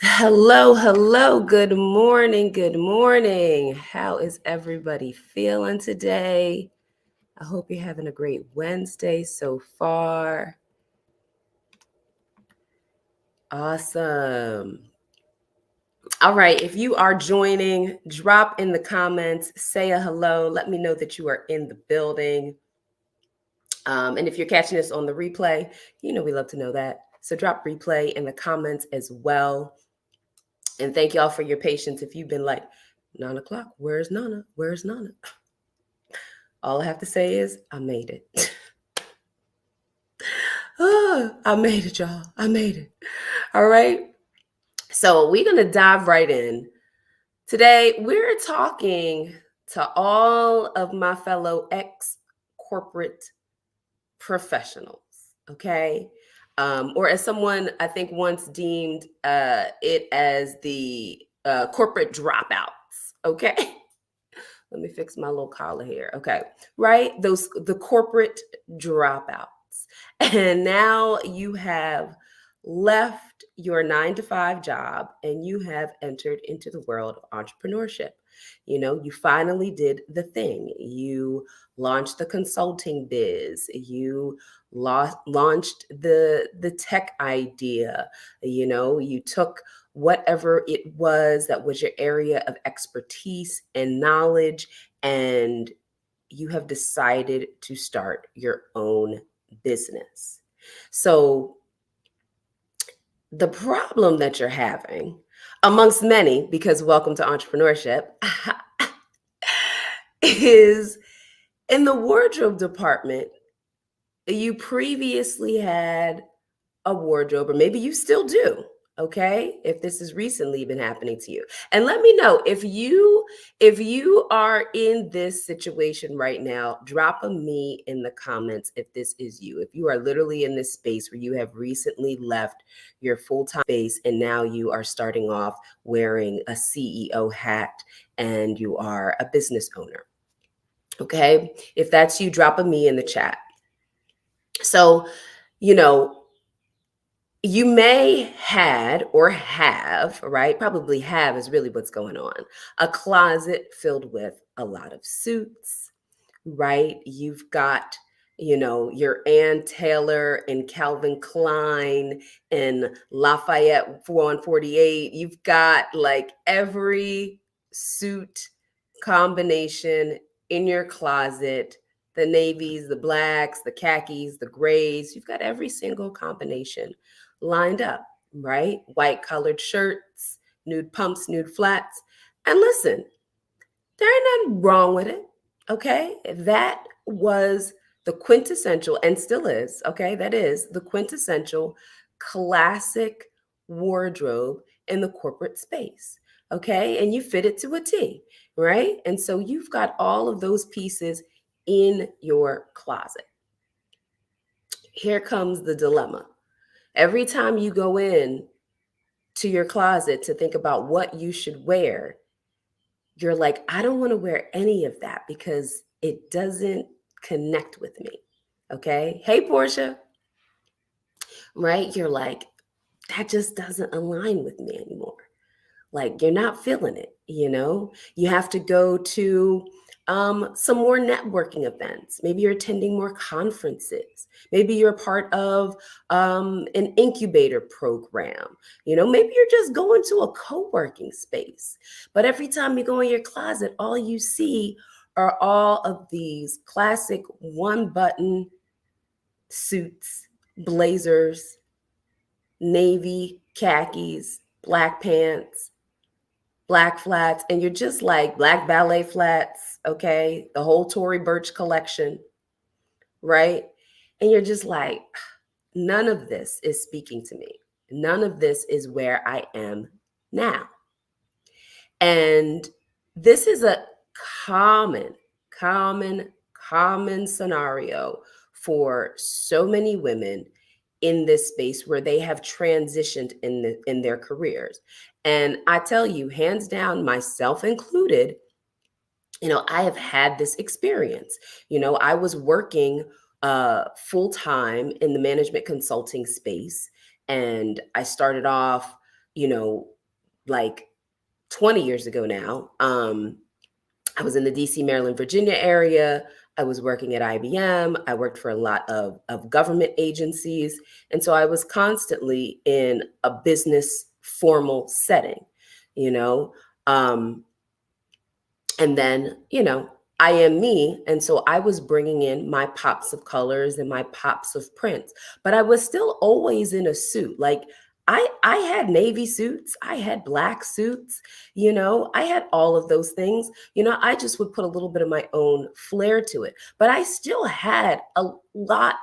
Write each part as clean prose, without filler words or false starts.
Hello, hello. Good morning. Good morning. How is everybody feeling today? I hope you're having a great Wednesday so far. Awesome. All right. If you are joining, drop in the comments, say a hello. Let me know that you are in the building. And if you're catching this on the replay, we love to know that. So drop replay in the comments as well. And thank y'all for your patience. If you've been like, 9 o'clock, where's Nana? Where's Nana? All I have to say is, I made it. I made it, y'all. I made it. All right. So we're going to dive right in. Today, we're talking to all of my fellow ex corporate professionals. Okay. Or as someone I think once deemed it as the corporate dropouts. Okay. Let me fix my little collar here. Okay. Right? The corporate dropouts. And now you have left your 9 to 5 job and you have entered into the world of entrepreneurship. You finally did the thing. You launched the consulting biz. You launched the tech idea. You took whatever it was that was your area of expertise and knowledge, and you have decided to start your own business. So, the problem that you're having, amongst many, because welcome to entrepreneurship, is in the wardrobe department. You previously had a wardrobe, or maybe you still do. Okay, if this has recently been happening to you, and let me know if you are in this situation right now. Drop a me in the comments if this is you. If you are literally in this space where you have recently left your full-time space and now you are starting off wearing a CEO hat and you are a business owner. Okay, if that's you, drop a me in the chat. So, you know, you may had or have, right? Probably have is really what's going on. A closet filled with a lot of suits, right? You've got, your Ann Taylor and Calvin Klein and Lafayette 4148. You've got like every suit combination in your closet, the navies, the blacks, the khakis, the grays. You've got every single combination lined up, right? White colored shirts, nude pumps, nude flats. And listen, there ain't nothing wrong with it. Okay. That was the quintessential, and still is, okay? That is the quintessential classic wardrobe in the corporate space. Okay. And you fit it to a T, right? And so you've got all of those pieces in your closet. Here comes the dilemma. Every time you go in to your closet to think about what you should wear, you're like, I don't want to wear any of that because it doesn't connect with me. Okay. Hey, Portia, right? You're like, that just doesn't align with me anymore. Like, you're not feeling it. You have to go to some more networking events. Maybe you're attending more conferences. Maybe you're part of an incubator program. Maybe you're just going to a co-working space. But every time you go in your closet, all you see are all of these classic one button suits, blazers, navy, khakis, black pants, black flats, and you're just like black ballet flats, okay? The whole Tory Burch collection, right? And you're just like, none of this is speaking to me. None of this is where I am now. And this is a common, common, common scenario for so many women in this space where they have transitioned in their careers. And I tell you, hands down, myself included, I have had this experience. I was working full time in the management consulting space, and I started off, you know, like 20 years ago now. I was in the DC, Maryland, Virginia area. I was working at IBM. I worked for a lot of government agencies. And so I was constantly in a business formal setting, you know. Um, and then, I am me. And so I was bringing in my pops of colors and my pops of prints, but I was still always in a suit. Like I had navy suits, I had black suits, I had all of those things. I just would put a little bit of my own flair to it, but I still had a lot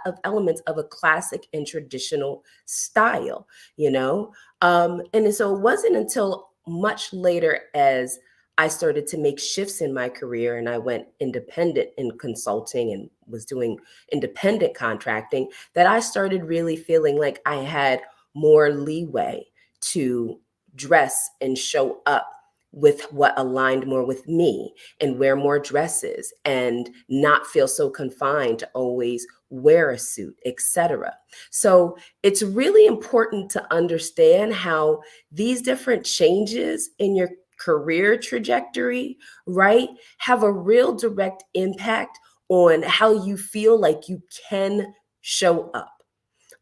of elements of a classic and traditional style, and so it wasn't until much later as I started to make shifts in my career and I went independent in consulting and was doing independent contracting that I started really feeling like I had more leeway to dress and show up with what aligned more with me and wear more dresses and not feel so confined to always wear a suit, etc. So it's really important to understand how these different changes in your career trajectory, right, have a real direct impact on how you feel like you can show up.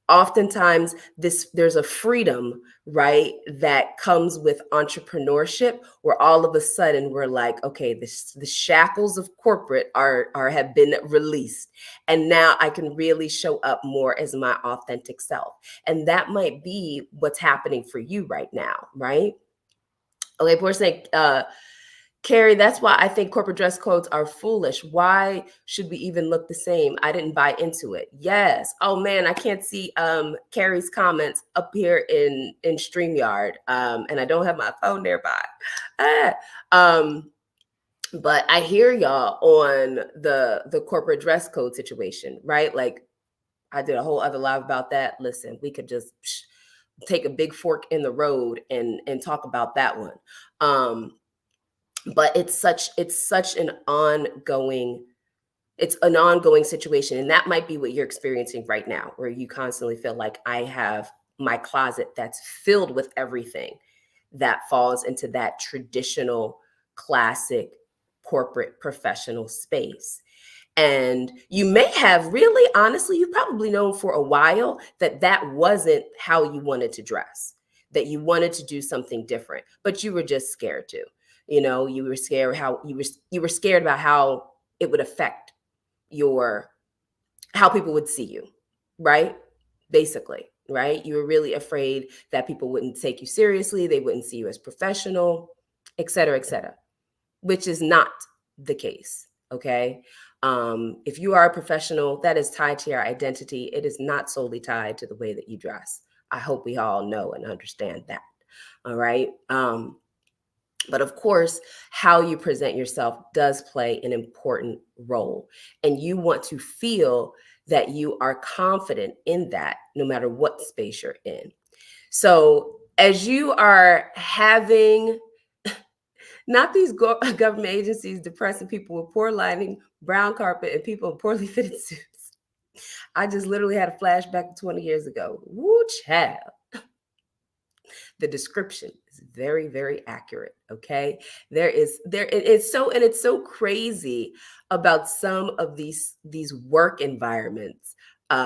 Oftentimes there's a freedom, right, that comes with entrepreneurship where all of a sudden we're like, okay, the shackles of corporate are have been released, and now I can really show up more as my authentic self. And that might be what's happening for you right now, right? Okay, poor snake. Carrie, that's why I think corporate dress codes are foolish. Why should we even look the same? I didn't buy into it. Yes. Oh man, I can't see Carrie's comments up here in StreamYard. And I don't have my phone nearby. Ah. But I hear y'all on the corporate dress code situation, right? Like I did a whole other live about that. Listen, we could just take a big fork in the road and talk about that one. But it's such an ongoing situation, and that might be what you're experiencing right now, where you constantly feel like I have my closet that's filled with everything that falls into that traditional classic corporate professional space. And you may have really, honestly, you've probably known for a while that that wasn't how you wanted to dress, that you wanted to do something different, but you were just scared to. You were scared how you were scared about how it would affect your how people would see you, right? Basically, right? You were really afraid that people wouldn't take you seriously, they wouldn't see you as professional, et cetera, which is not the case. Okay. If you are a professional, that is tied to your identity. It is not solely tied to the way that you dress. I hope we all know and understand that. All right. But of course, how you present yourself does play an important role. And you want to feel that you are confident in that no matter what space you're in. So, as you are having not these government agencies depressing people with poor lighting, brown carpet, and people in poorly fitted suits. I just literally had a flashback to 20 years ago. Woo, child. The description is very, very accurate. Okay. It's so crazy about some of these work environments. We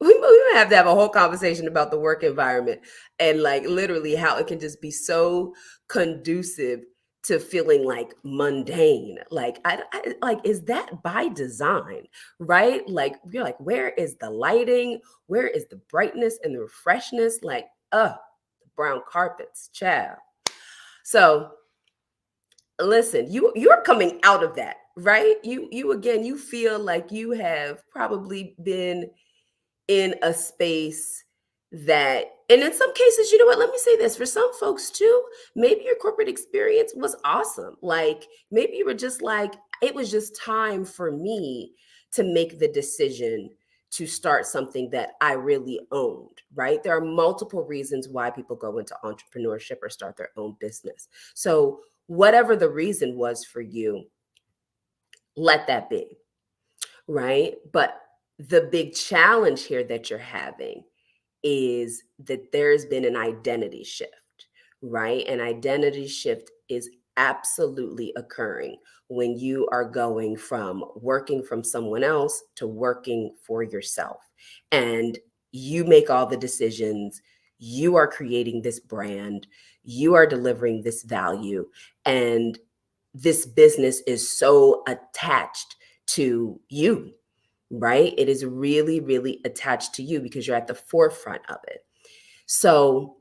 might have to have a whole conversation about the work environment and like literally how it can just be so conducive to feeling like mundane. Like like, is that by design? Right? Like you're like, where is the lighting? Where is the brightness and the freshness? Like, brown carpets, child. So listen, you're coming out of that, right? You again, you feel like you have probably been in a space that, and in some cases, you know what, let me say this, for some folks too, maybe your corporate experience was awesome. Like maybe you were just like, it was just time for me to make the decision to start something that I really owned, right? There are multiple reasons why people go into entrepreneurship or start their own business. So whatever the reason was for you, let that be, right? But the big challenge here that you're having is that there's been an identity shift, right? An identity shift is absolutely occurring when you are going from working from someone else to working for yourself. And you make all the decisions. You are creating this brand. You are delivering this value. And this business is so attached to you, right? It is really, really attached to you because you're at the forefront of it. So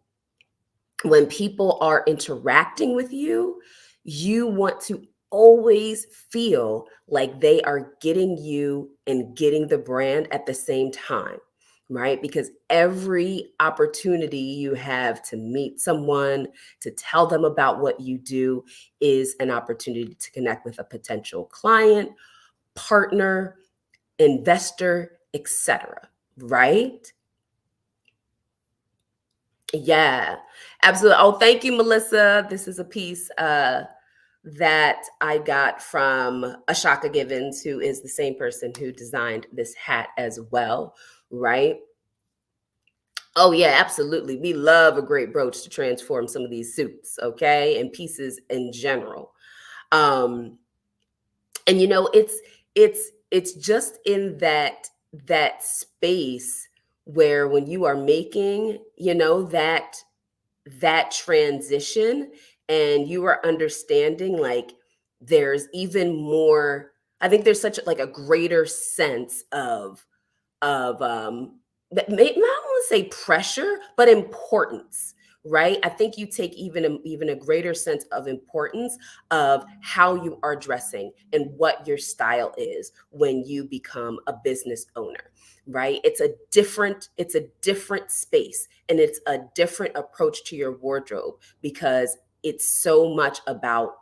when people are interacting with you, you want to always feel like they are getting you and getting the brand at the same time, right? Because every opportunity you have to meet someone, to tell them about what you do, is an opportunity to connect with a potential client, partner, investor, etc. Right? Yeah, absolutely. Oh, thank you, Melissa. This is a piece that I got from Ashaka Givens, who is the same person who designed this hat as well, right? Oh, yeah, absolutely. We love a great brooch to transform some of these suits, okay, and pieces in general. Um, and it's just in that space where when you are making, that transition, and you are understanding, like, there's even more. I think there's such like a greater sense of that may not want to say pressure, but importance, right? I think you take even a greater sense of importance of how you are dressing and what your style is when you become a business owner, right? It's a different space, and it's a different approach to your wardrobe, because it's so much about,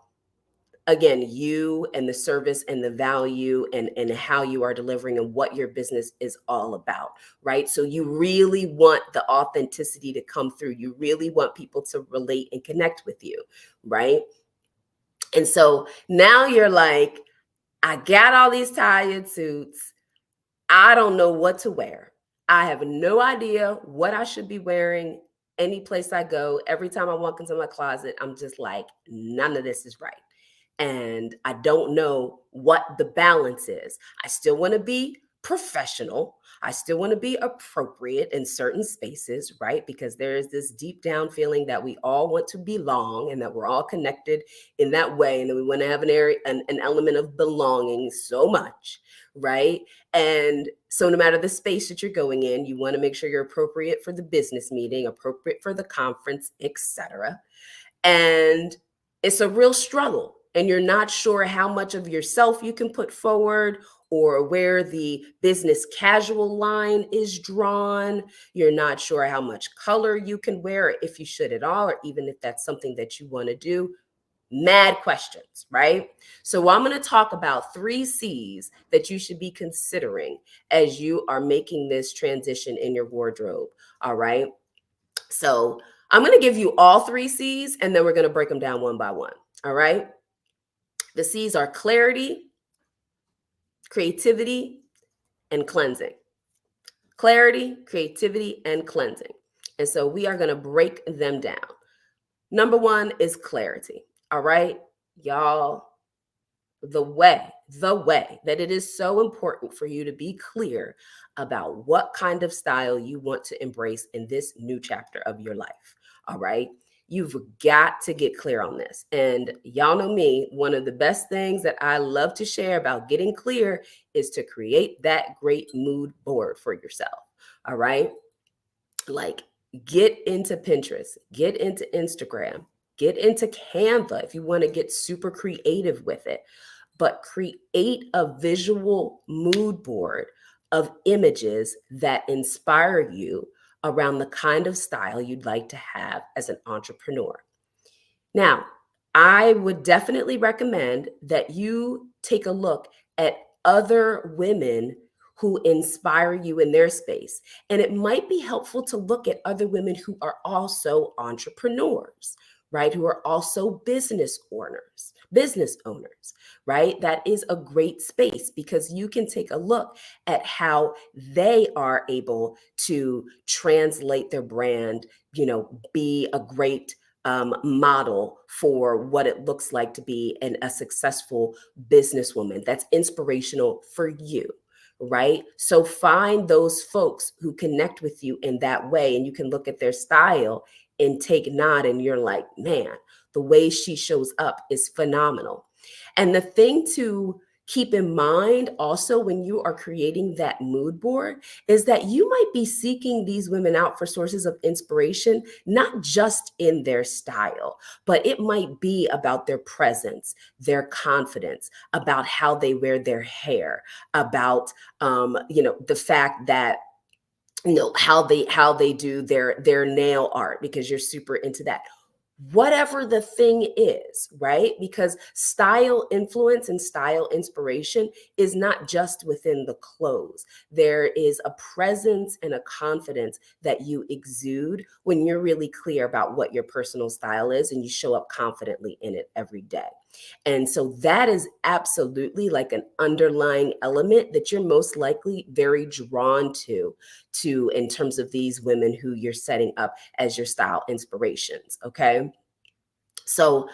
again, you and the service and the value, and how you are delivering and what your business is all about, right? So you really want the authenticity to come through. You really want people to relate and connect with you, right? And so now you're like, I got all these tired suits. I don't know what to wear. I have no idea what I should be wearing any place I go. Every time I walk into my closet, I'm just like, none of this is right. And I don't know what the balance is. I still want to be professional. I still want to be appropriate in certain spaces, right? Because there is this deep down feeling that we all want to belong, and that we're all connected in that way. And that we want to have an element of belonging so much, right? And so no matter the space that you're going in, you want to make sure you're appropriate for the business meeting, appropriate for the conference, etc. And it's a real struggle, and you're not sure how much of yourself you can put forward, or where the business casual line is drawn. You're not sure how much color you can wear, if you should at all, or even if that's something that you want to do. Mad questions, right? So I'm going to talk about 3 C's that you should be considering as you are making this transition in your wardrobe. All right. So I'm going to give you all 3 C's, and then we're going to break them down one by one. All right. The C's are clarity, creativity, and cleansing. Clarity, creativity, and cleansing. And so we are going to break them down. Number 1 is clarity. All right, y'all, the way that it is so important for you to be clear about what kind of style you want to embrace in this new chapter of your life. All right. You've got to get clear on this. And y'all know me, one of the best things that I love to share about getting clear is to create that great mood board for yourself. All right. Like, get into Pinterest, get into Instagram, get into Canva if you want to get super creative with it. But create a visual mood board of images that inspire you around the kind of style you'd like to have as an entrepreneur. Now, I would definitely recommend that you take a look at other women who inspire you in their space. And it might be helpful to look at other women who are also entrepreneurs, right? Who are also business owners, business owners, right? That is a great space because you can take a look at how they are able to translate their brand, be a great model for what it looks like to be a successful businesswoman that's inspirational for you, right? So find those folks who connect with you in that way, and you can look at their style and take nod, and you're like, man, the way she shows up is phenomenal. And the thing to keep in mind also when you are creating that mood board is that you might be seeking these women out for sources of inspiration, not just in their style, but it might be about their presence, their confidence, about how they wear their hair, about the fact that how they do their nail art because you're super into that, whatever the thing is, right? Because style influence and style inspiration is not just within the clothes. There is a presence and a confidence that you exude when you're really clear about what your personal style is and you show up confidently in it every day. And so that is absolutely like an underlying element that you're most likely very drawn to in terms of these women who you're setting up as your style inspirations. Okay. So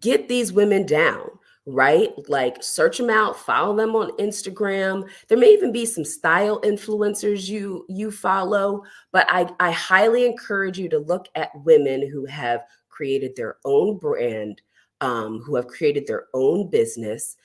get these women down, right? Like search them out, follow them on Instagram. There may even be some style influencers you follow, but I highly encourage you to look at women who have created their own brand, who have created their own business.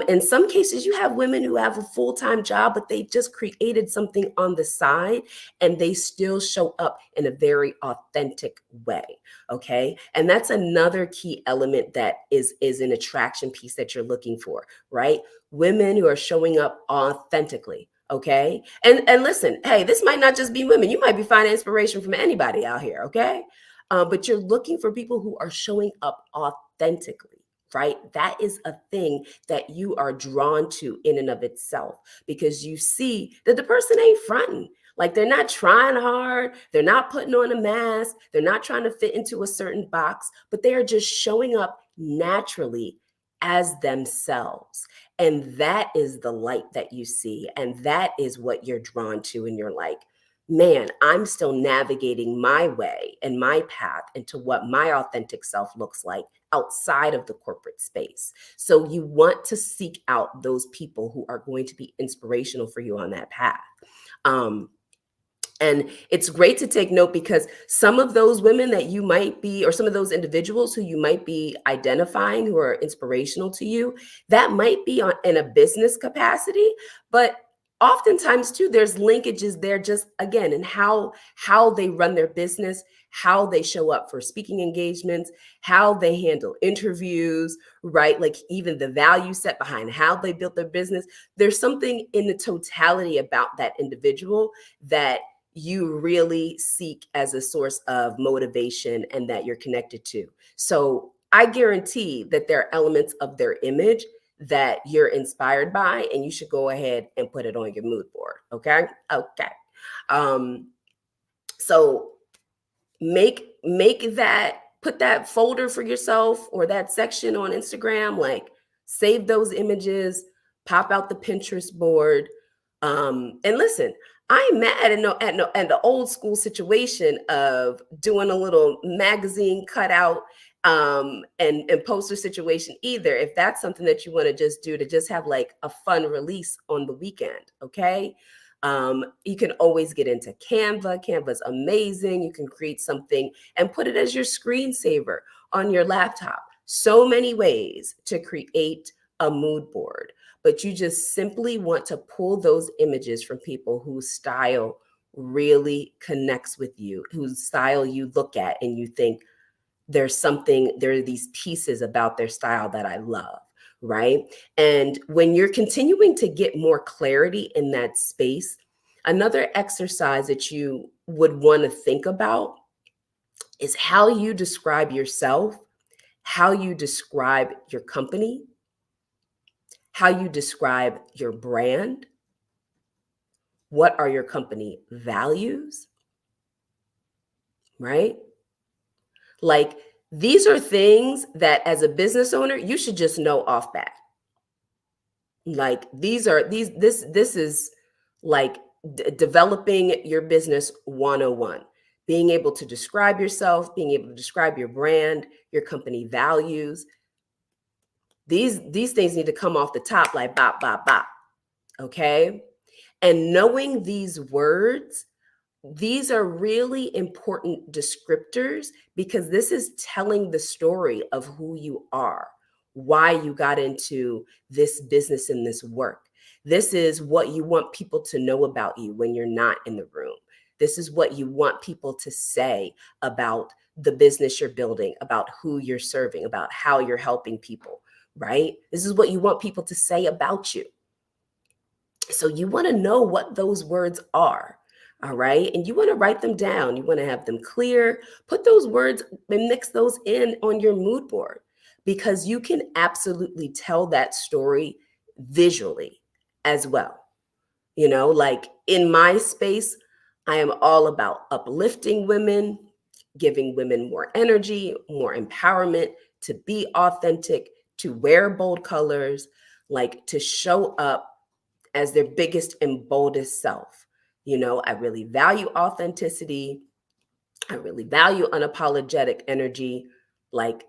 In some cases, you have women who have a full-time job, but they just created something on the side and they still show up in a very authentic way. Okay. And that's another key element that is an attraction piece that you're looking for, right? Women who are showing up authentically. Okay. And listen, hey, this might not just be women. You might be finding inspiration from anybody out here. Okay. But you're looking for people who are showing up authentically, right? That is a thing that you are drawn to in and of itself because you see that the person ain't fronting. Like they're not trying hard. They're not putting on a mask. They're not trying to fit into a certain box, but they are just showing up naturally as themselves. And that is the light that you see. And that is what you're drawn to. And you're like, man, I'm still navigating my way and my path into what my authentic self looks like outside of the corporate space. So you want to seek out those people who are going to be inspirational for you on that path. And it's great to take note because some of those women that you might be, or some of those individuals who you might be identifying who are inspirational to you, that might be in a business capacity, but oftentimes too, there's linkages there just again in how they run their business, how they show up for speaking engagements, how they handle interviews, right? Like even the value set behind how they built their business. There's something in the totality about that individual that you really seek as a source of motivation and that you're connected to. So I guarantee that there are elements of their image that you're inspired by, and you should go ahead and put it on your mood board. Okay. Okay. So make that, put that folder for yourself or that section on Instagram, like save those images, pop out the Pinterest board. And listen, I'm mad at the old school situation of doing a little magazine cutout and poster situation either. If that's something that you want to just do to just have like a fun release on the weekend, okay? You can always get into Canva. Canva's amazing. You can create something and put it as your screensaver on your laptop. So many ways to create a mood board, but you just simply want to pull those images from people whose style really connects with you, whose style you look at and you think there are these pieces about their style that I love. Right. And when you're continuing to get more clarity in that space, another exercise that you would want to think about is how you describe yourself, how you describe your company, how you describe your brand. What are your company values? Right? Like These are things that as a business owner, you should just know off bat. Like this is like developing your business 101. Being able to describe yourself, being able to describe your brand, your company values. These things need to come off the top like bop, bop, bop. Okay. And knowing these words, these are really important descriptors because this is telling the story of who you are, why you got into this business and this work. This is what you want people to know about you when you're not in the room. This is what you want people to say about the business you're building, about who you're serving, about how you're helping people, right? This is what you want people to say about you. So you want to know what those words are. All right. And you want to write them down. You want to have them clear. Put those words and mix those in on your mood board because you can absolutely tell that story visually as well. You know, like in my space, I am all about uplifting women, giving women more energy, more empowerment to be authentic, to wear bold colors, like to show up as their biggest and boldest self. You know, I really value authenticity. I really value unapologetic energy. Like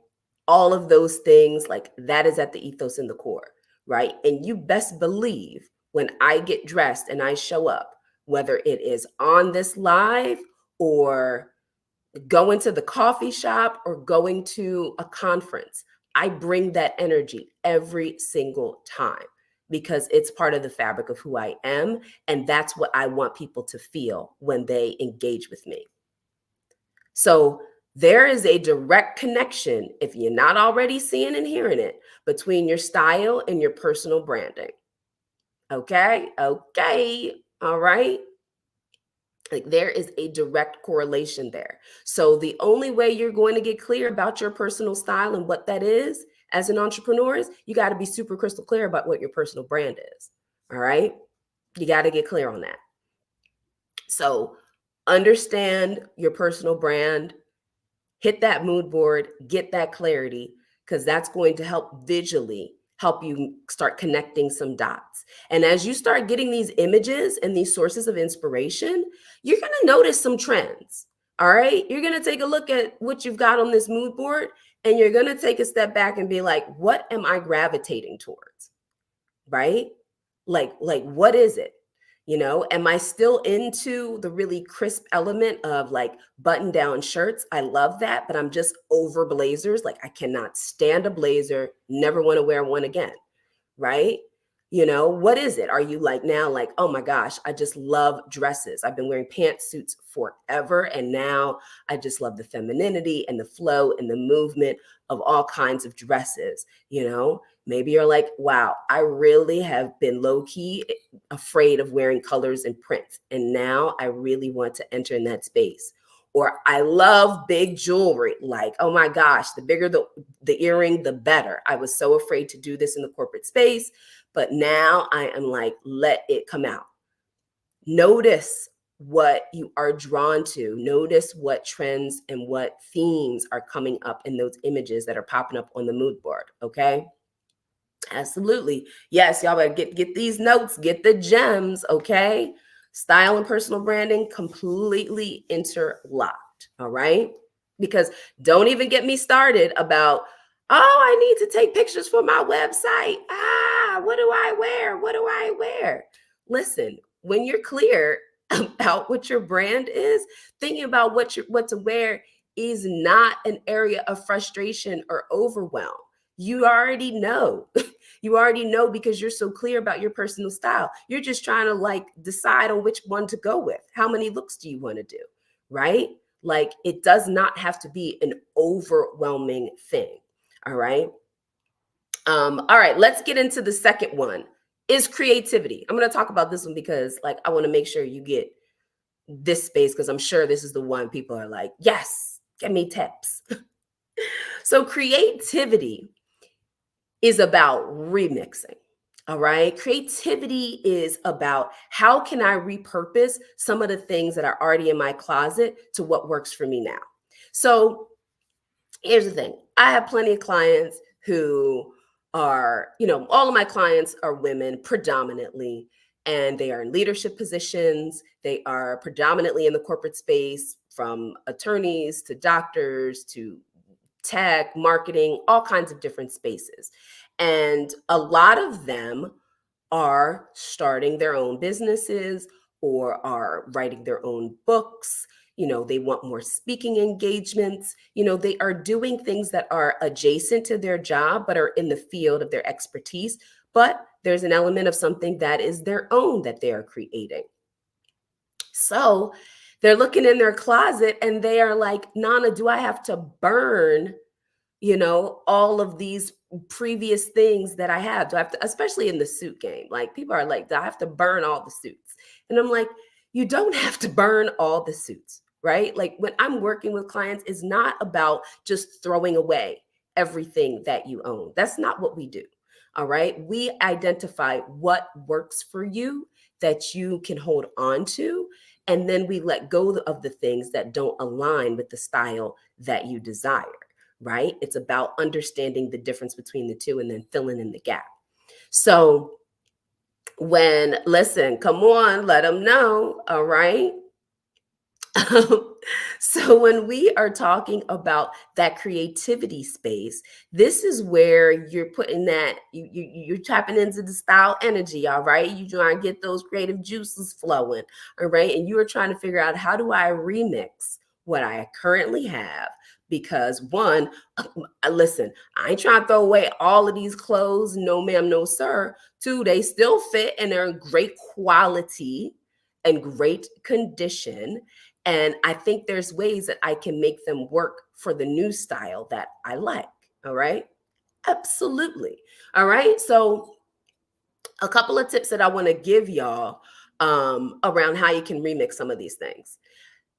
all of those things, like that is at the ethos and the core, right? And you best believe when I get dressed and I show up, whether it is on this live or going to the coffee shop or going to a conference, I bring that energy every single time because it's part of the fabric of who I am. And that's what I want people to feel when they engage with me. So there is a direct connection, if you're not already seeing and hearing it, between your style and your personal branding. Okay. Okay. All right. Like there is a direct correlation there. So the only way you're going to get clear about your personal style and what that is as an entrepreneur is you got to be super crystal clear about what your personal brand is. All right. You got to get clear on that. So understand your personal brand, hit that mood board, get that clarity, because that's going to help visually help you start connecting some dots. And as you start getting these images and these sources of inspiration, you're going to notice some trends. All right. You're going to take a look at what you've got on this mood board and you're going to take a step back and be like, what am I gravitating towards? Right? Like what is it? You know, am I still into the really crisp element of like button down shirts? I love that, but I'm just over blazers. Like I cannot stand a blazer, never want to wear one again. Right? You know, what is it? Are you like now like, oh my gosh, I just love dresses. I've been wearing pantsuits forever. And now I just love the femininity and the flow and the movement of all kinds of dresses. You know, maybe you're like, wow, I really have been low key afraid of wearing colors and prints. And now I really want to enter in that space. Or I love big jewelry. Like, oh my gosh, the bigger the earring, the better. I was so afraid to do this in the corporate space, but now I am like, let it come out. Notice what you are drawn to. Notice what trends and what themes are coming up in those images that are popping up on the mood board. Okay. Absolutely. Yes, y'all better get these notes, get the gems. Okay. Style and personal branding completely interlocked. All right. Because don't even get me started about, oh, I need to take pictures for my website. What do I wear? What do I wear? Listen, when you're clear about what your brand is, thinking about what to wear is not an area of frustration or overwhelm. You already know. You already know because you're so clear about your personal style. You're just trying to like decide on which one to go with. How many looks do you want to do? Right? Like it does not have to be an overwhelming thing. All right. All right, let's get into the second one is creativity. I'm going to talk about this one because like I want to make sure you get this space because I'm sure this is the one people are like, yes, give me tips. So creativity is about remixing. All right. Creativity is about how can I repurpose some of the things that are already in my closet to what works for me now. So Here's the thing. I have plenty of clients who are, all of my clients are women predominantly, and they are in leadership positions. They are predominantly in the corporate space, from attorneys to doctors to tech, marketing, all kinds of different spaces. And a lot of them are starting their own businesses or are writing their own books. They want more speaking engagements. They are doing things that are adjacent to their job, but are in the field of their expertise. But there's an element of something that is their own that they are creating. So they're looking in their closet and they are like, Nana, do I have to burn all of these previous things that I have? Do I have to, especially in the suit game? Like, people are like, do I have to burn all the suits? And I'm like, you don't have to burn all the suits, right? Like, when I'm working with clients, it's not about just throwing away everything that you own. That's not what we do. All right. We identify what works for you that you can hold on to. And then we let go of the things that don't align with the style that you desire. Right? It's about understanding the difference between the two and then filling in the gap. So listen, come on, let them know. All right. So when we are talking about that creativity space, this is where you're putting that, you're tapping into the style energy. All right. You trying to get those creative juices flowing. All right. And you are trying to figure out, how do I remix what I currently have? Because one, listen, I ain't trying to throw away all of these clothes. No, ma'am, no, sir. Two, they still fit and they're in great quality and great condition. And I think there's ways that I can make them work for the new style that I like. All right. Absolutely. All right. So a couple of tips that I want to give y'all around how you can remix some of these things.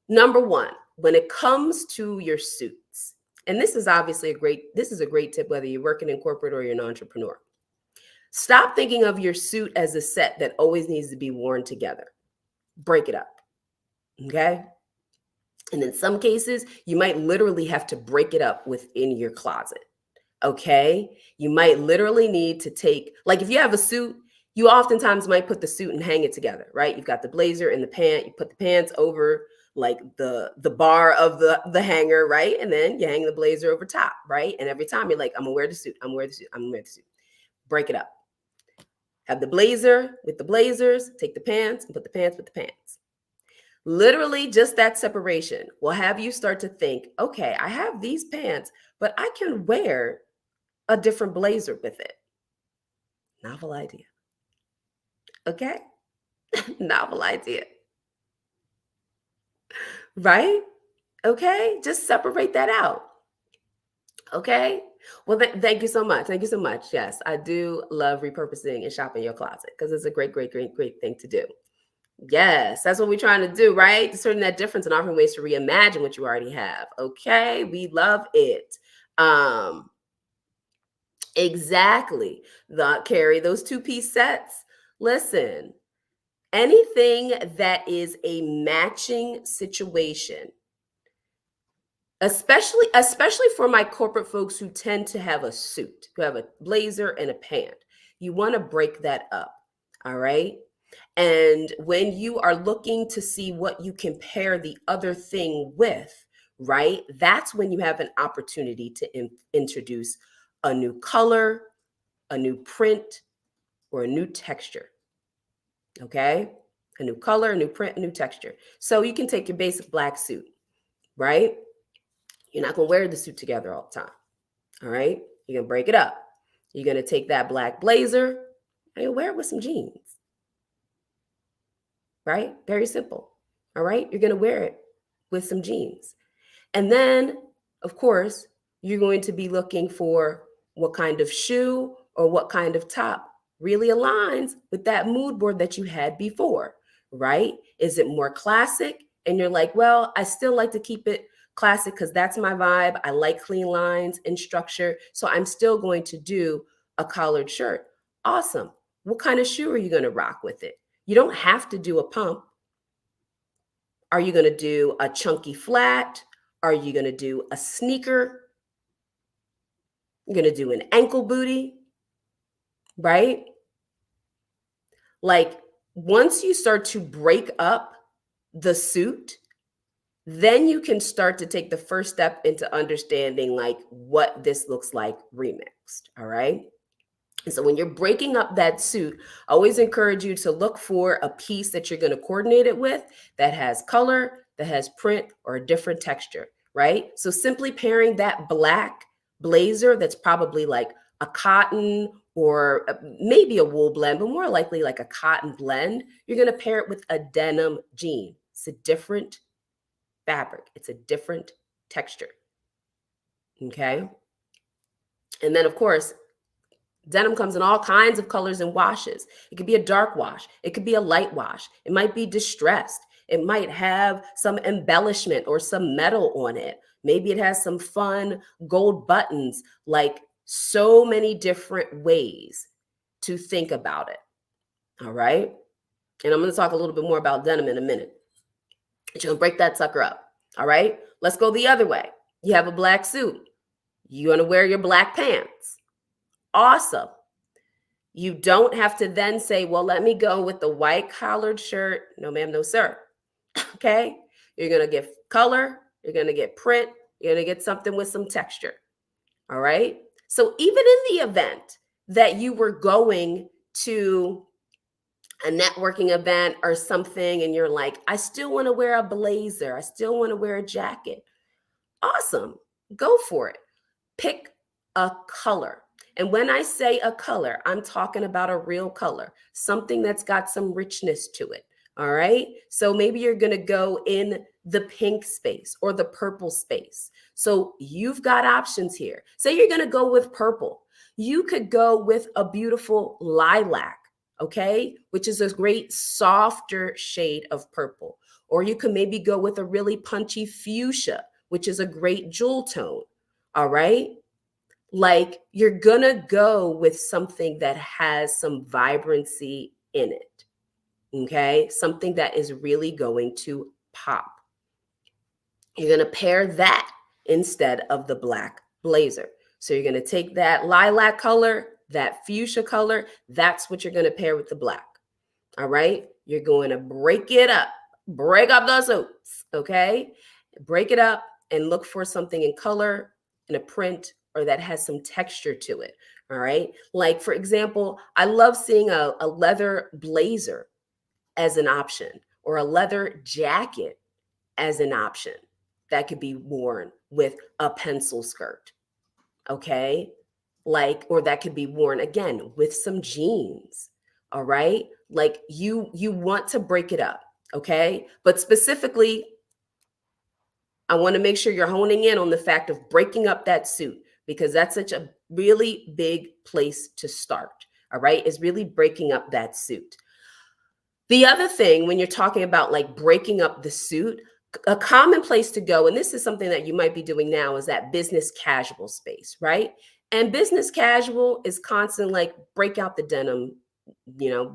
Number one, when it comes to your suits, and this is obviously a great tip, whether you're working in corporate or you're an entrepreneur. Stop thinking of your suit as a set that always needs to be worn together. Break it up. Okay. And in some cases, you might literally have to break it up within your closet. Okay. You might literally need to take, like, if you have a suit, you oftentimes might put the suit and hang it together, right? You've got the blazer and the pant. You put the pants over like the bar of the hanger, right? And then you hang the blazer over top, right? And every time you're like, I'm gonna wear the suit, I'm gonna wear the suit, I'm gonna wear the suit. Break it up. Have the blazer with the blazers, take the pants and put the pants with the pants. Literally, just that separation will have you start to think, okay, I have these pants, but I can wear a different blazer with it. Novel idea. Okay. Novel idea. Right? Okay. Just separate that out. Okay. Well, thank you so much. Thank you so much. Yes, I do love repurposing and shopping your closet because it's a great, great, great, great thing to do. Yes, that's what we're trying to do, right? Discerning that difference and offering ways to reimagine what you already have. Okay. We love it. Exactly. Carry those two-piece sets. Listen, anything that is a matching situation, especially for my corporate folks who tend to have a suit, who have a blazer and a pant, you want to break that up. All right. And when you are looking to see what you can pair the other thing with, right, that's when you have an opportunity to introduce a new color, a new print, or a new texture. Okay. A new color, a new print, a new texture. So you can take your basic black suit, right? You're not going to wear the suit together all the time. All right. You're going to break it up. You're going to take that black blazer and you'll wear it with some jeans. Right? Very simple. All right. You're going to wear it with some jeans. And then, of course, you're going to be looking for what kind of shoe or what kind of top really aligns with that mood board that you had before, right? Is it more classic? And you're like, well, I still like to keep it classic because that's my vibe. I like clean lines and structure. So I'm still going to do a collared shirt. Awesome. What kind of shoe are you going to rock with it? You don't have to do a pump. Are you going to do a chunky flat? Are you going to do a sneaker? You're going to do an ankle booty, right? Like once you start to break up the suit, then you can start to take the first step into understanding like what this looks like remixed. All right. And so when you're breaking up that suit, I always encourage you to look for a piece that you're going to coordinate it with that has color, that has print, or a different texture, right? So simply pairing that black blazer that's probably like a cotton or maybe a wool blend, but more likely like a cotton blend, you're going to pair it with a denim jean. It's a different fabric. It's a different texture. Okay. And then, of course, denim comes in all kinds of colors and washes. It could be a dark wash. It could be a light wash. It might be distressed. It might have some embellishment or some metal on it. Maybe it has some fun gold buttons, like so many different ways to think about it. All right. And I'm going to talk a little bit more about denim in a minute. You're going to break that sucker up. All right. Let's go the other way. You have a black suit. You want to wear your black pants. Awesome. You don't have to then say, well, let me go with the white collared shirt. No, ma'am, no, sir. Okay. You're going to get color. You're going to get print. You're going to get something with some texture. All right. So even in the event that you were going to a networking event or something and you're like, I still want to wear a blazer. I still want to wear a jacket. Awesome. Go for it. Pick a color. And when I say a color, I'm talking about a real color, something that's got some richness to it. All right. So maybe you're going to go in the pink space or the purple space. So you've got options here. Say you're going to go with purple. You could go with a beautiful lilac, okay, which is a great softer shade of purple. Or you could maybe go with a really punchy fuchsia, which is a great jewel tone. All right. Like you're going to go with something that has some vibrancy in it. Okay. Something that is really going to pop. You're going to pair that instead of the black blazer. So you're going to take that lilac color, that fuchsia color. That's what you're going to pair with the black. All right. You're going to break it up, break up those suits. Okay. Break it up and look for something in color, in a print, or that has some texture to it. All right. Like, for example, I love seeing a leather blazer as an option or a leather jacket as an option that could be worn with a pencil skirt. Okay. Like, or that could be worn again with some jeans. All right. Like you want to break it up. Okay. But specifically, I want to make sure you're honing in on the fact of breaking up that suit, because that's such a really big place to start. All right. Is really breaking up that suit. The other thing, when you're talking about like breaking up the suit, a common place to go, and this is something that you might be doing now, is that business casual space, right? And business casual is constant, like break out the denim,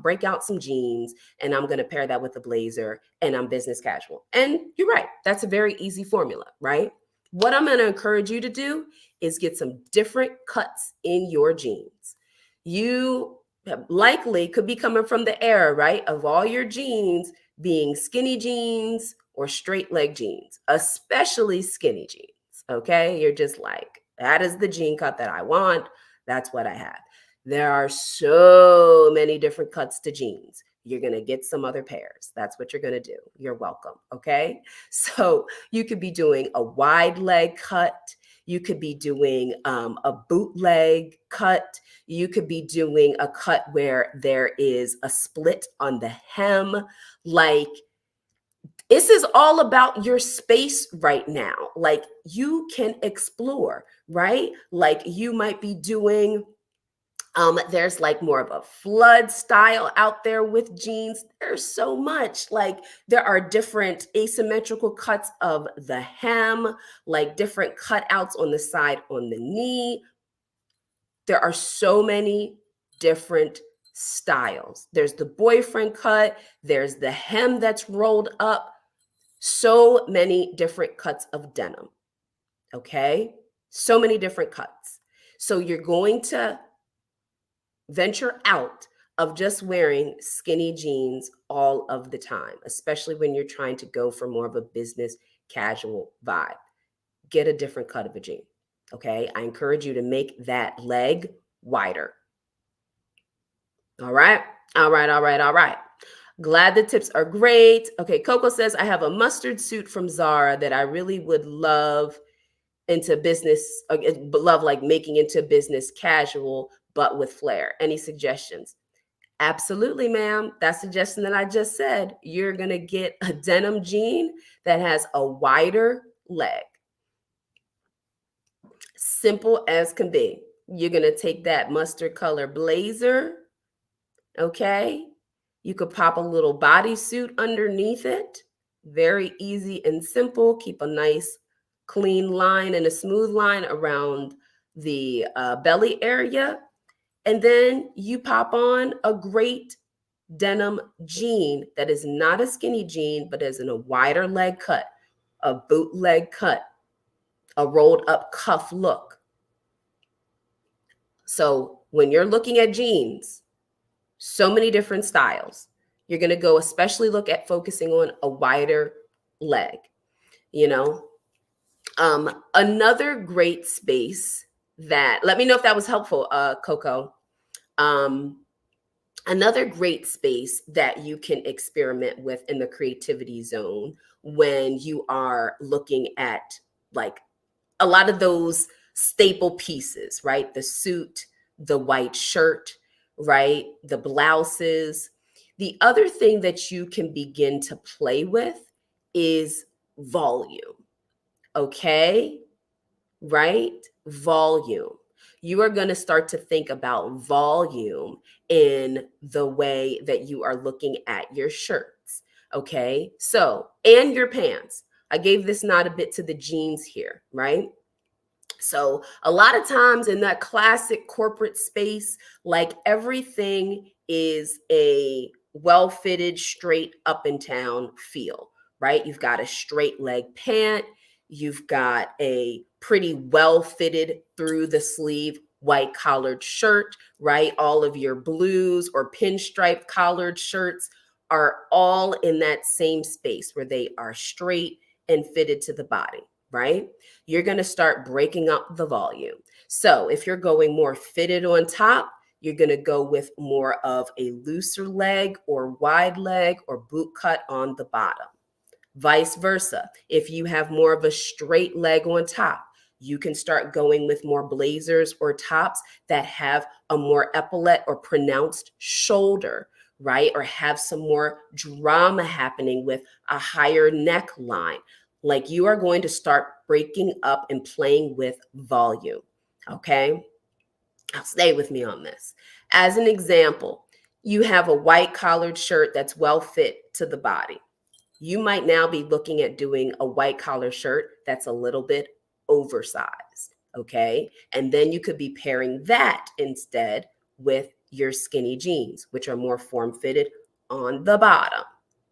break out some jeans, and I'm going to pair that with a blazer, and I'm business casual. And you're right. That's a very easy formula, right? What I'm going to encourage you to do is get some different cuts in your jeans. You likely could be coming from the era, right, of all your jeans being skinny jeans or straight leg jeans, especially skinny jeans. Okay. You're just like, that is the jean cut that I want. That's what I have. There are so many different cuts to jeans. You're going to get some other pairs. That's what you're going to do. You're welcome. Okay. So you could be doing a wide leg cut. You could be doing a bootleg cut. You could be doing a cut where there is a split on the hem. Like, this is all about your space right now. Like, you can explore, right? Like, you might be doing, there's like more of a flood style out there with jeans. There's so much. Like, there are different asymmetrical cuts of the hem, like different cutouts on the side, on the knee. There are so many different styles. There's the boyfriend cut. There's the hem that's rolled up. So many different cuts of denim. Okay. So many different cuts. So you're going to venture out of just wearing skinny jeans all of the time, especially when you're trying to go for more of a business casual vibe. Get a different cut of a jean. Okay. I encourage you to make that leg wider. All right. All right. All right. All right. Glad the tips are great. Okay. Coco says, I have a mustard suit from Zara that I really would love into business, love like making into business casual, but with flair. Any suggestions? Absolutely, ma'am. That suggestion that I just said, you're going to get a denim jean that has a wider leg. Simple as can be. You're going to take that mustard color blazer. Okay. You could pop a little bodysuit underneath it. Very easy and simple. Keep a nice clean line and a smooth line around the belly area. And then you pop on a great denim jean that is not a skinny jean, but is in a wider leg cut, a bootleg cut, a rolled up cuff look. So when you're looking at jeans, so many different styles, you're going to go especially look at focusing on a wider leg, you know. Another great space that, let me know if that was helpful, Coco. Another great space that you can experiment with in the creativity zone when you are looking at like a lot of those staple pieces, right? The suit, the white shirt, right? The blouses. The other thing that you can begin to play with is volume. Okay? Right? Volume. You are going to start to think about volume in the way that you are looking at your shirts. Okay? So, and your pants. I gave this nod a bit to the jeans here, right? So, a lot of times in that classic corporate space, like everything is a well fitted, straight up and down feel, right? You've got a straight leg pant, you've got a pretty well fitted through the sleeve white collared shirt, right? All of your blues or pinstripe collared shirts are all in that same space where they are straight and fitted to the body, right? You're going to start breaking up the volume. So if you're going more fitted on top, you're going to go with more of a looser leg or wide leg or boot cut on the bottom. Vice versa. If you have more of a straight leg on top, you can start going with more blazers or tops that have a more epaulette or pronounced shoulder, right? Or have some more drama happening with a higher neckline. Like you are going to start breaking up and playing with volume. Okay. Now stay with me on this. As an example, you have a white collared shirt that's well fit to the body. You might now be looking at doing a white collar shirt that's a little bit oversized. Okay. And then you could be pairing that instead with your skinny jeans, which are more form fitted on the bottom.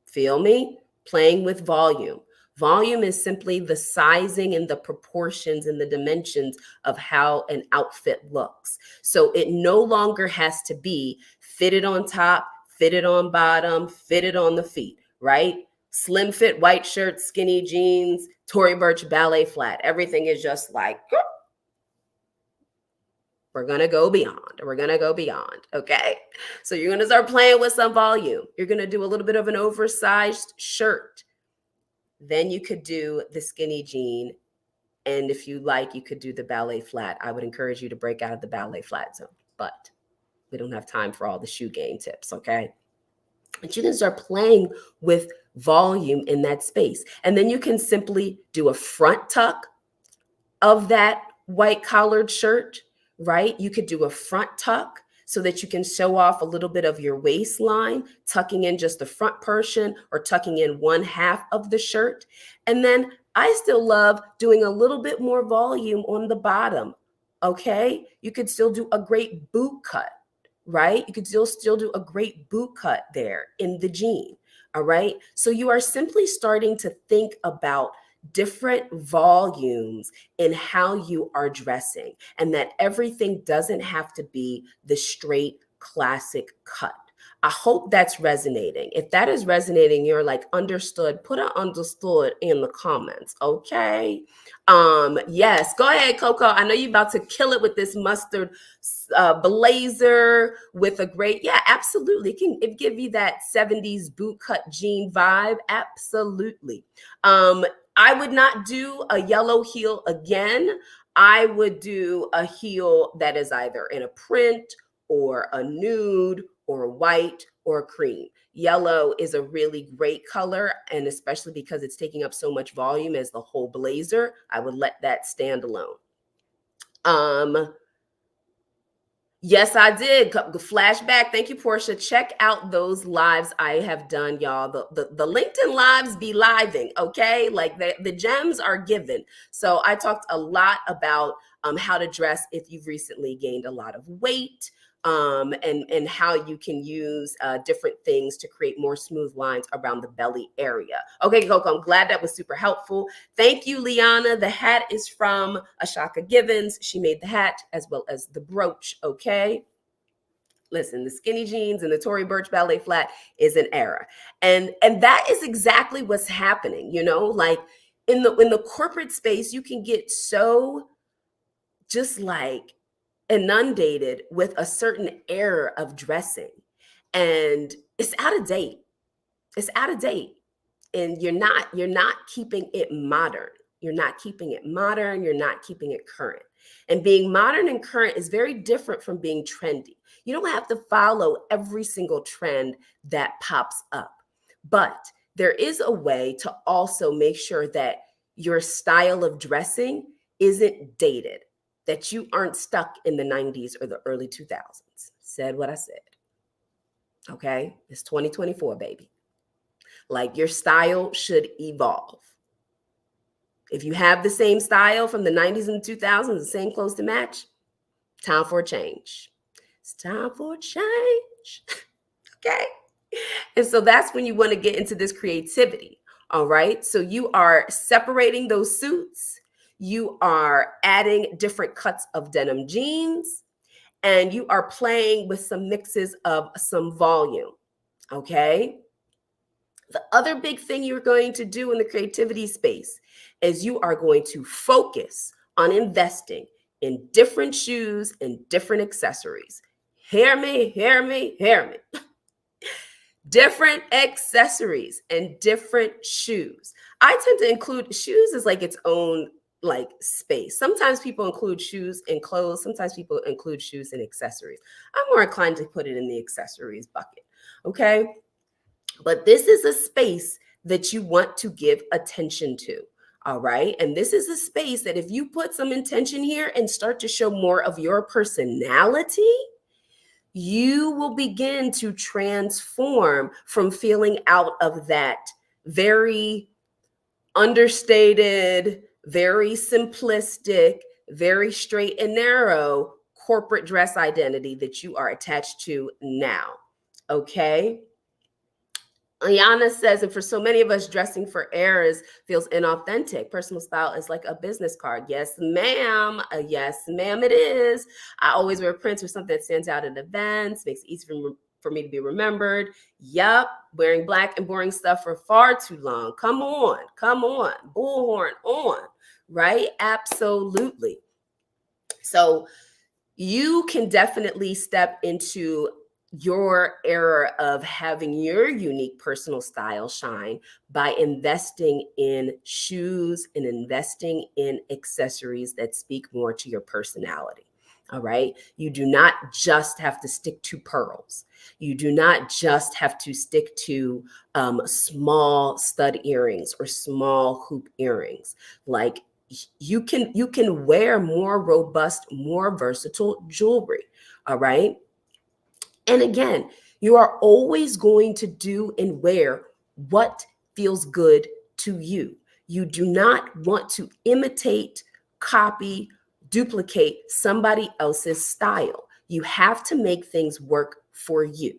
Feel me? Playing with volume. Volume is simply the sizing and the proportions and the dimensions of how an outfit looks. So it no longer has to be fitted on top, fitted on bottom, fitted on the feet, right? Slim fit white shirt, skinny jeans, Tory Burch ballet flat. Everything is just like, we're going to go beyond. We're going to go beyond. Okay. So you're going to start playing with some volume. You're going to do a little bit of an oversized shirt. Then you could do the skinny jean. And if you like, you could do the ballet flat. I would encourage you to break out of the ballet flat zone, but we don't have time for all the shoe game tips. Okay. But you can start playing with volume in that space. And then you can simply do a front tuck of that white collared shirt, right? You could do a front tuck so that you can show off a little bit of your waistline, tucking in just the front portion or tucking in one half of the shirt. And then I still love doing a little bit more volume on the bottom. Okay. You could still do a great boot cut, right? You could still do a great boot cut there in the jean. All right. So you are simply starting to think about different volumes in how you are dressing, and that everything doesn't have to be the straight classic cut. I hope that's resonating. If that is resonating, you're like, understood, put an understood in the comments, okay? Yes, go ahead, Coco. I know you're about to kill it with this mustard blazer with a great, yeah, absolutely. It give you that 70s bootcut jean vibe. Absolutely. I would not do a yellow heel again. I would do a heel that is either in a print or a nude or a white or a cream. Yellow is a really great color, and especially because it's taking up so much volume as the whole blazer, I would let that stand alone. Yes, I did. Flashback. Thank you, Portia. Check out those lives I have done, y'all. The LinkedIn lives be living, okay? Like the gems are given. So I talked a lot about how to dress if you've recently gained a lot of weight, and how you can use different things to create more smooth lines around the belly area. Okay, Coco, I'm glad that was super helpful. Thank you, Liana. The hat is from Ashaka Givens. She made the hat as well as the brooch, okay? Listen, the skinny jeans and the Tory Burch ballet flat is an era. And that is exactly what's happening, you know? Like in the corporate space, you can get so just like inundated with a certain era of dressing, and it's out of date. It's out of date, and you're not keeping it modern. You're not keeping it modern. You're not keeping it current. And being modern and current is very different from being trendy. You don't have to follow every single trend that pops up, but there is a way to also make sure that your style of dressing isn't dated, that you aren't stuck in the 90s or the early 2000s. Said what I said. Okay? It's 2024, baby. Like your style should evolve. If you have the same style from the 90s and the 2000s, the same clothes to match, time for a change. It's time for a change. Okay? And so that's when you want to get into this creativity. All right? So you are separating those suits. You are adding different cuts of denim jeans, and you are playing with some mixes of some volume. Okay? The other big thing you're going to do in the creativity space is you are going to focus on investing in different shoes and different accessories. Hear me, hear me, hear me. Different accessories and different shoes. I tend to include shoes as like its own like space. Sometimes people include shoes in clothes. Sometimes people include shoes in accessories. I'm more inclined to put it in the accessories bucket. Okay. But this is a space that you want to give attention to. All right. And this is a space that if you put some intention here and start to show more of your personality, you will begin to transform from feeling out of that very understated, very simplistic, very straight and narrow corporate dress identity that you are attached to now. Okay. Ayana says, and for so many of us, dressing for errors feels inauthentic. Personal style is like a business card. Yes, ma'am. Yes, ma'am, it is. I always wear prints or something that stands out at events, makes it easy for me to be remembered. Yup, wearing black and boring stuff for far too long. Come on, bullhorn on, right? Absolutely. So you can definitely step into your era of having your unique personal style shine by investing in shoes and investing in accessories that speak more to your personality. All right. You do not just have to stick to pearls. You do not just have to stick to small stud earrings or small hoop earrings. Like you can wear more robust, more versatile jewelry. All right. And again, you are always going to do and wear what feels good to you. You do not want to imitate, copy, duplicate somebody else's style. You have to make things work for you.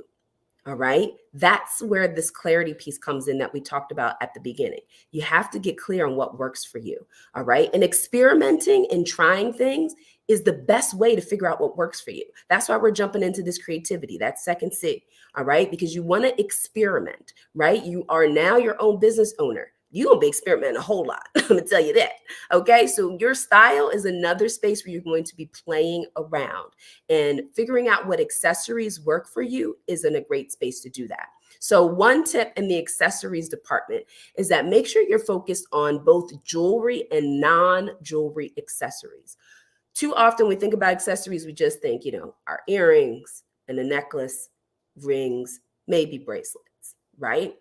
All right. That's where this clarity piece comes in that we talked about at the beginning. You have to get clear on what works for you. All right. And experimenting and trying things is the best way to figure out what works for you. That's why we're jumping into this creativity, that second C. All right. Because you want to experiment, right? You are now your own business owner. You're going to be experimenting a whole lot. I'm going to tell you that. Okay. So your style is another space where you're going to be playing around. And figuring out what accessories work for you is in a great space to do that. So one tip in the accessories department is that make sure you're focused on both jewelry and non-jewelry accessories. Too often we think about accessories, we just think, our earrings and a necklace, rings, maybe bracelets, right?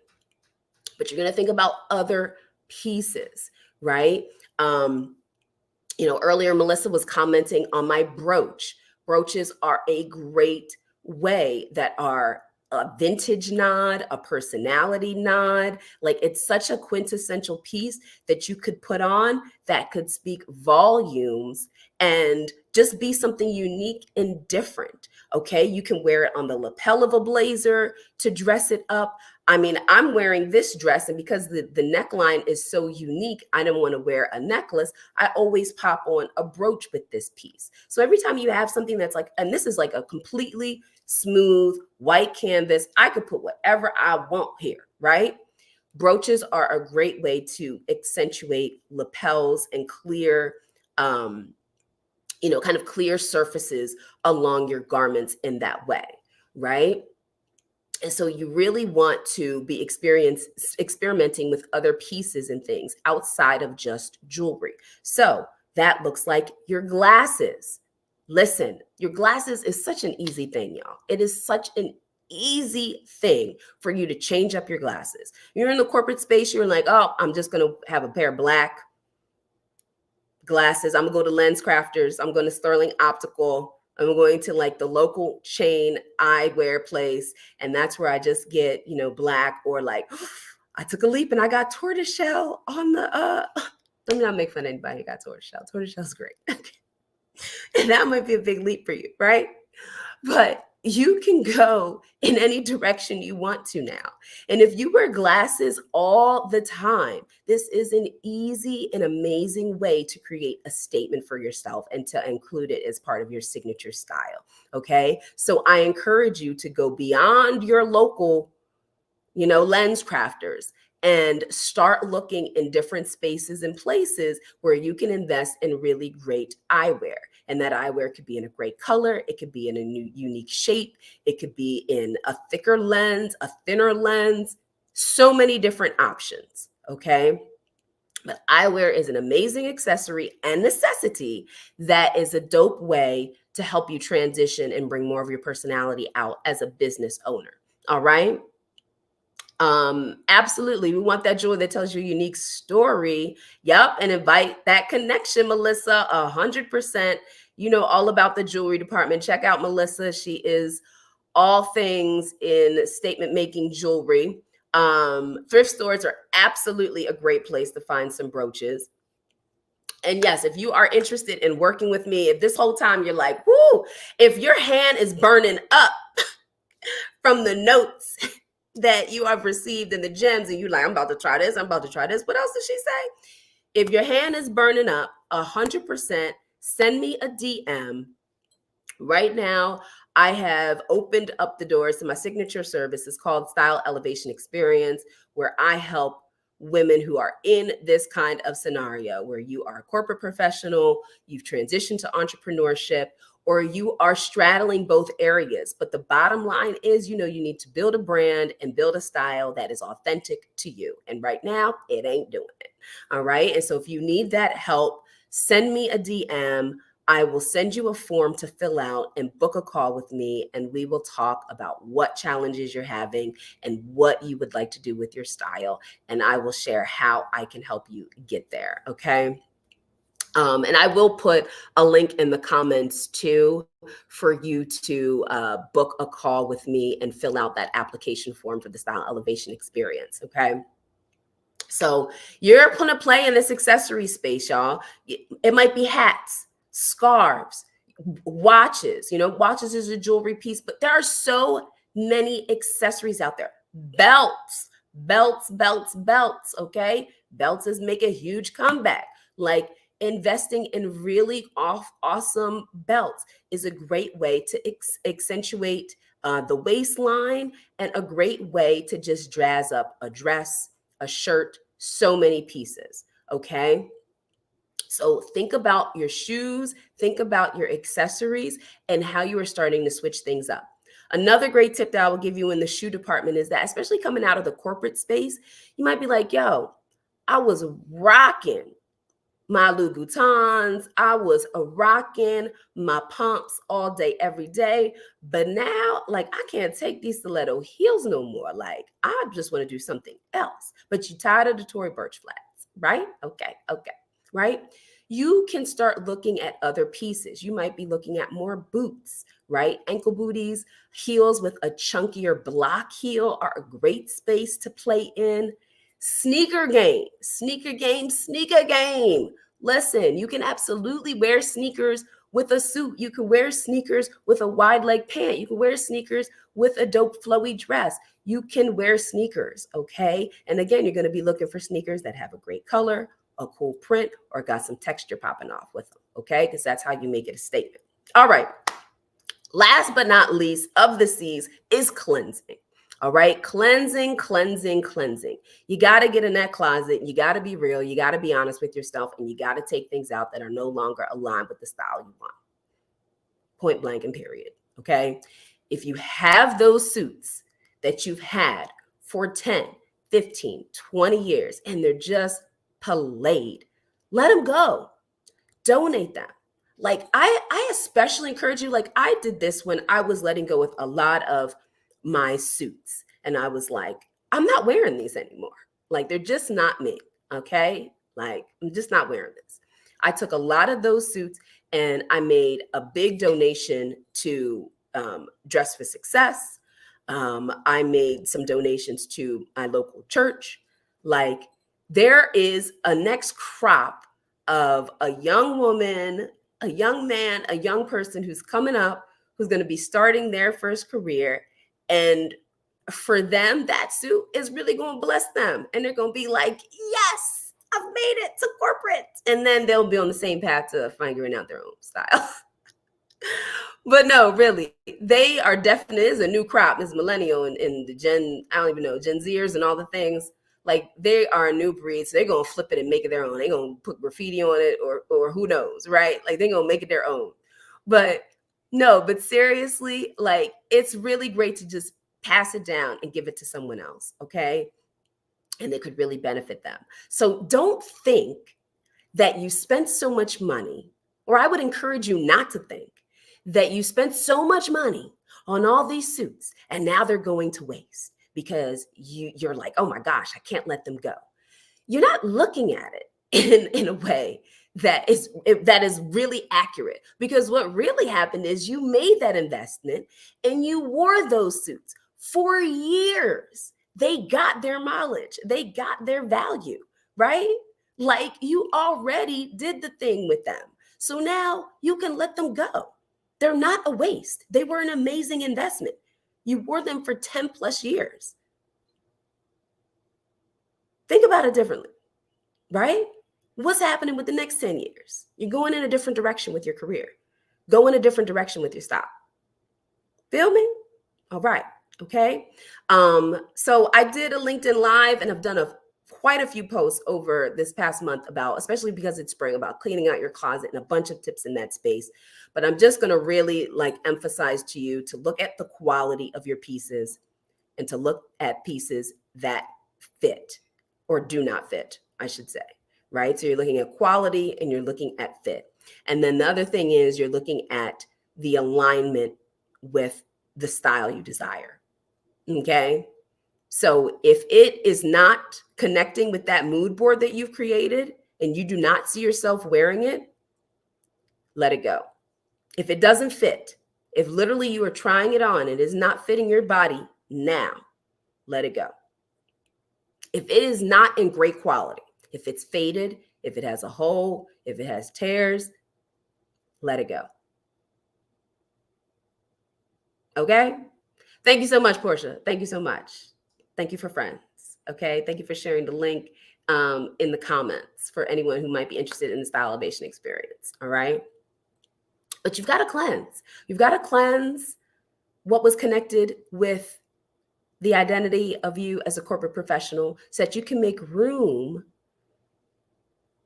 But you're going to think about other pieces, right? Earlier Melissa was commenting on my brooch. Brooches are a great way that are a vintage nod, a personality nod. Like it's such a quintessential piece that you could put on that could speak volumes and just be something unique and different. Okay. You can wear it on the lapel of a blazer to dress it up. I mean, I'm wearing this dress, and because the neckline is so unique, I didn't want to wear a necklace. I always pop on a brooch with this piece. So every time you have something that's like, and this is like a completely smooth white canvas, I could put whatever I want here, right? Brooches are a great way to accentuate lapels and clear, kind of clear surfaces along your garments in that way, right? And so you really want to be experimenting with other pieces and things outside of just jewelry. So that looks like your glasses. Listen, your glasses is such an easy thing, y'all. It is such an easy thing for you to change up your glasses. You're in the corporate space, you're like, oh, I'm just going to have a pair of black glasses. I'm going to go to Lens Crafters. I'm going to Sterling Optical. I'm going to like the local chain eyewear place. And that's where I just get, black, or like, I took a leap and I got tortoiseshell on the, let me not make fun of anybody who got tortoiseshell. Tortoiseshell's great. And that might be a big leap for you, right? But you can go in any direction you want to now. And if you wear glasses all the time, this is an easy and amazing way to create a statement for yourself and to include it as part of your signature style. Okay. So I encourage you to go beyond your local, Lens Crafters and start looking in different spaces and places where you can invest in really great eyewear. And that eyewear could be in a great color. It could be in a new unique shape. It could be in a thicker lens, a thinner lens, so many different options. Okay. But eyewear is an amazing accessory and necessity that is a dope way to help you transition and bring more of your personality out as a business owner. All right. Absolutely. We want that jewelry that tells your unique story. Yep. And invite that connection, Melissa, 100%. All about the jewelry department. Check out Melissa. She is all things in statement making jewelry. Thrift stores are absolutely a great place to find some brooches. And yes, if you are interested in working with me, if this whole time you're like, whoo, if your hand is burning up from the notes that you have received in the gems and you're like, I'm about to try this, I'm about to try this. What else did she say? If your hand is burning up, 100%, send me a DM. Right now, I have opened up the doors to my signature service. It's called Style Elevation Experience, where I help women who are in this kind of scenario, where you are a corporate professional, you've transitioned to entrepreneurship, or you are straddling both areas. But the bottom line is, you need to build a brand and build a style that is authentic to you. And right now, it ain't doing it. All right. And so if you need that help, send me a DM. I will send you a form to fill out and book a call with me, and we will talk about what challenges you're having and what you would like to do with your style. And I will share how I can help you get there. Okay. And I will put a link in the comments too for you to book a call with me and fill out that application form for the Style Elevation Experience. Okay. So you're going to play in this accessory space, y'all. It might be hats, scarves, watches. Watches is a jewelry piece, but there are so many accessories out there. Belts, belts, belts, belts. Okay. Belts is make a huge comeback. Like investing in really awesome belts is a great way to accentuate the waistline and a great way to just dress up a dress, a shirt, so many pieces. Okay. So think about your shoes, think about your accessories, and how you are starting to switch things up. Another great tip that I will give you in the shoe department is that, especially coming out of the corporate space, you might be like, yo, I was rocking my Louboutins. I was rocking my pumps all day, every day. But now, like, I can't take these stiletto heels no more. Like, I just want to do something else. But you tired of the Tory Burch flats, right? Okay, okay, right? You can start looking at other pieces. You might be looking at more boots, right? Ankle booties, heels with a chunkier block heel are a great space to play in. Sneaker game, sneaker game, sneaker game. Listen, you can absolutely wear sneakers with a suit. You can wear sneakers with a wide leg pant. You can wear sneakers with a dope flowy dress. You can wear sneakers, okay? And again, you're going to be looking for sneakers that have a great color, a cool print, or got some texture popping off with them, okay? Because that's how you make it a statement. All right. Last but not least of the C's is cleansing. All right. Cleansing, cleansing, cleansing. You got to get in that closet. You got to be real. You got to be honest with yourself, and you got to take things out that are no longer aligned with the style you want. Point blank and period. Okay. If you have those suits that you've had for 10, 15, 20 years, and they're just played, let them go. Donate them. Like I especially encourage you, like I did this when I was letting go with a lot of my suits. And I was like, I'm not wearing these anymore. Like they're just not me. Okay. Like I'm just not wearing this. I took a lot of those suits and I made a big donation to Dress for Success. I made some donations to my local church. Like there is a next crop of a young woman, a young man, a young person who's coming up, who's going to be starting their first career. And for them, that suit is really going to bless them. And they're going to be like, yes, I've made it to corporate. And then they'll be on the same path to figuring out their own style. But no, really, they are definitely is a new crop. This millennial and the Gen, I don't even know, Gen Zers and all the things. Like they are a new breed. So they're gonna flip it and make it their own. They're gonna put graffiti on it or who knows, right? Like they're gonna make it their own. But no, but seriously, like it's really great to just pass it down and give it to someone else, okay? And it could really benefit them. So don't think that you spent so much money, or I would encourage you not to think that you spent so much money on all these suits and now they're going to waste because you're like, oh my gosh, I can't let them go. You're not looking at it in a way that is really accurate, because what really happened is you made that investment and you wore those suits for years. They got their mileage, they got their value, right? Like you already did the thing with them. So now you can let them go. They're not a waste. They were an amazing investment. You wore them for 10 plus years. Think about it differently, right? What's happening with the next 10 years? You're going in a different direction with your career. Go in a different direction with your style. Feel me? All right. Okay. So I did a LinkedIn Live and I've done quite a few posts over this past month about, especially because it's spring, about cleaning out your closet and a bunch of tips in that space. But I'm just going to really like emphasize to you to look at the quality of your pieces and to look at pieces that fit or do not fit, I should say, right? So you're looking at quality and you're looking at fit. And then the other thing is you're looking at the alignment with the style you desire. Okay. So if it is not connecting with that mood board that you've created and you do not see yourself wearing it, let it go. If it doesn't fit, if literally you are trying it on, it is not fitting your body now, let it go. If it is not in great quality, if it's faded, if it has a hole, if it has tears, let it go. Okay? Thank you so much, Portia. Thank you so much. Thank you for friends. Okay. Thank you for sharing the link in the comments for anyone who might be interested in the Style Elevation experience. All right. But you've got to cleanse. You've got to cleanse what was connected with the identity of you as a corporate professional so that you can make room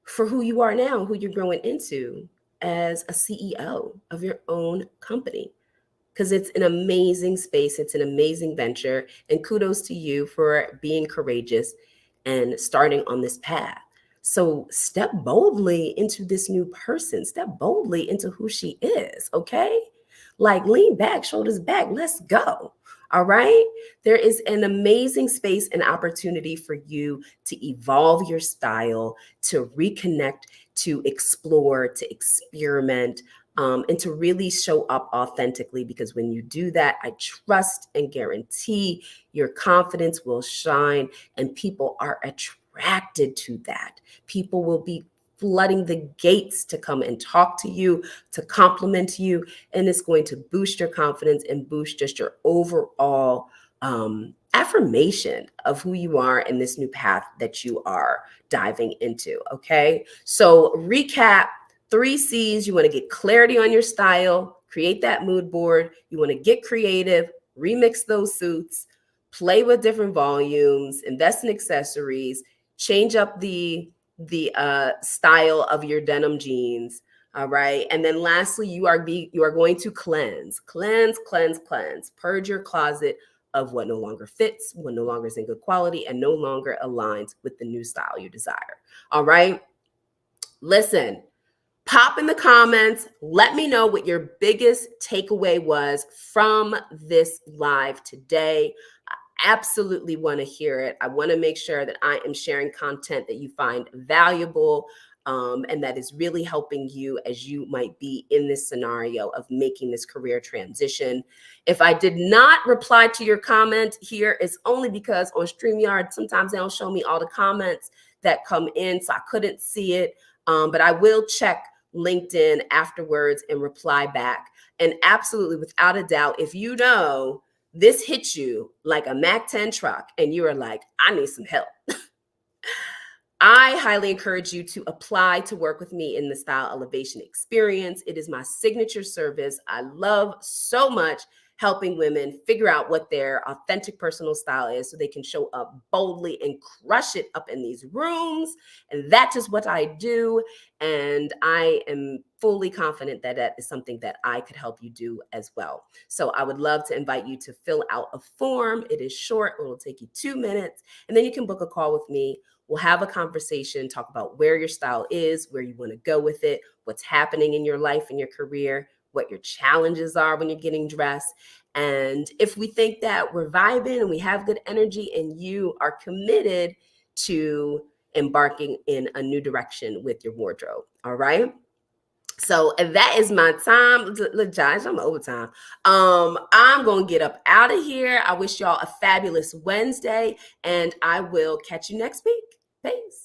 for who you are now, who you're growing into as a CEO of your own company. Because it's an amazing space, it's an amazing venture. And kudos to you for being courageous and starting on this path. So step boldly into this new person, step boldly into who she is, okay? Like lean back, shoulders back, let's go. All right. There is an amazing space and opportunity for you to evolve your style, to reconnect, to explore, to experiment, and to really show up authentically. Because when you do that, I trust and guarantee your confidence will shine and people are attracted to that. People will be flooding the gates to come and talk to you, to compliment you, and it's going to boost your confidence and boost just your overall affirmation of who you are in this new path that you are diving into. Okay. So recap 3 C's. You want to get clarity on your style, create that mood board. You want to get creative, remix those suits, play with different volumes, invest in accessories, change up the style of your denim jeans. All right. And then lastly, you are going to cleanse, purge your closet of what no longer fits, what no longer is in good quality, and no longer aligns with the new style you desire. All right. Listen, pop in the comments. Let me know what your biggest takeaway was from this live today. Absolutely want to hear it. I want to make sure that I am sharing content that you find valuable and that is really helping you as you might be in this scenario of making this career transition. If I did not reply to your comment here, it's only because on StreamYard, sometimes they don't show me all the comments that come in, so I couldn't see it. But I will check LinkedIn afterwards and reply back. And absolutely, without a doubt, if you know this hits you like a Mac 10 truck and you are like, I need some help, I highly encourage you to apply to work with me in the Style Elevation experience. It is my signature service. I love so much helping women figure out what their authentic personal style is so they can show up boldly and crush it up in these rooms. And that is what I do. And I am fully confident that that is something that I could help you do as well. So I would love to invite you to fill out a form. It is short. It will take you 2 minutes. And then you can book a call with me. We'll have a conversation, talk about where your style is, where you want to go with it, what's happening in your life and your career, what your challenges are when you're getting dressed. And if we think that we're vibing and we have good energy and you are committed to embarking in a new direction with your wardrobe. All right. So that is my time. Look, Josh, I'm overtime. I'm gonna get up out of here. I wish y'all a fabulous Wednesday, and I will catch you next week. Peace.